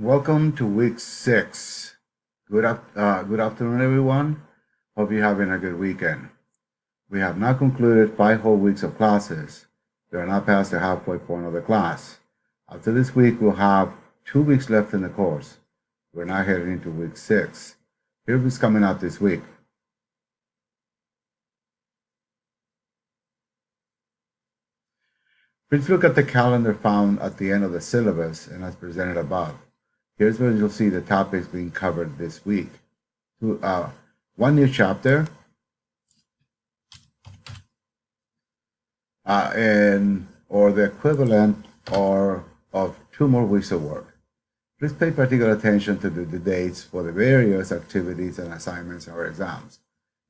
Welcome to week 6. Good afternoon, everyone. Hope you're having a good weekend. We have now concluded 5 whole weeks of classes. We are now past the halfway point of the class. After this week, we'll have 2 weeks left in the course. We're now heading into week 6. Here's what's coming out this week. Please look at the calendar found at the end of the syllabus and as presented above. Here's where you'll see the topics being covered this week. One new chapter or the equivalent of 2 more weeks of work. Please pay particular attention to the dates for the various activities and assignments or exams.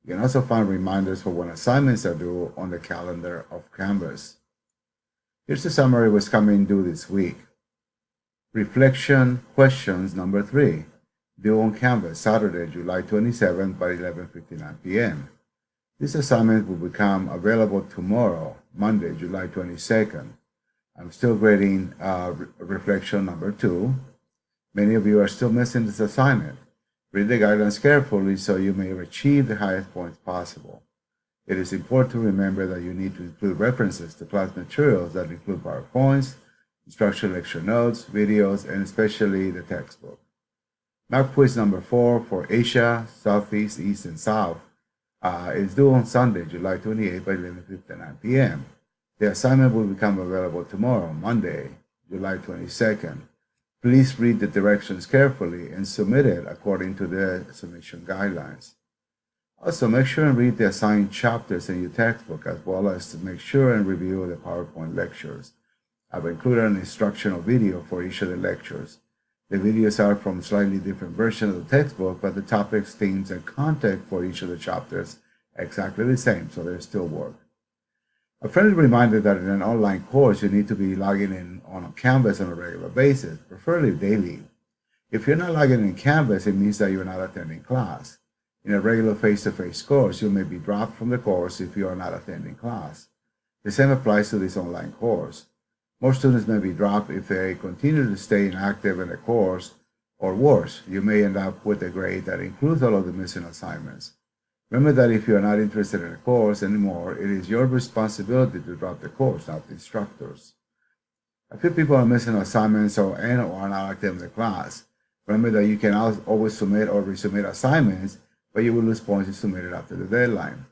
You can also find reminders for when assignments are due on the calendar of Canvas. Here's the summary of what's coming due this week. Reflection questions number 3, due on Canvas, Saturday, July 27th by 11:59 p.m. This assignment will become available tomorrow, Monday, July 22nd. I'm still grading reflection number 2. Many of you are still missing this assignment. Read the guidelines carefully so you may achieve the highest points possible. It is important to remember that you need to include references to class materials that include PowerPoints, instructional lecture notes, videos, and especially the textbook. Math quiz number 4 for Asia, Southeast, East, and South is due on Sunday, July 28th by 11:59 p.m. The assignment will become available tomorrow, Monday, July 22nd. Please read the directions carefully and submit it according to the submission guidelines. Also, make sure and read the assigned chapters in your textbook, as well as to make sure and review the PowerPoint lectures. I've included an instructional video for each of the lectures. The videos are from slightly different versions of the textbook, but the topics, themes, and content for each of the chapters are exactly the same, so they still work. A friendly reminder that in an online course, you need to be logging in on Canvas on a regular basis, preferably daily. If you're not logging in Canvas, it means that you're not attending class. In a regular face-to-face course, you may be dropped from the course if you are not attending class. The same applies to this online course. Most students may be dropped if they continue to stay inactive in the course, or worse, you may end up with a grade that includes all of the missing assignments. Remember that if you are not interested in the course anymore, it is your responsibility to drop the course, not the instructors. A few people are missing assignments or are not active in the class. Remember that you can always submit or resubmit assignments, but you will lose points if submitted after the deadline.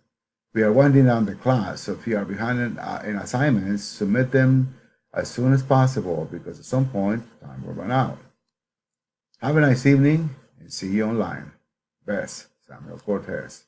We are winding down the class, so if you are behind in assignments, submit them as soon as possible, because at some point, time will run out. Have a nice evening and see you online. Best, Samuel Cortez.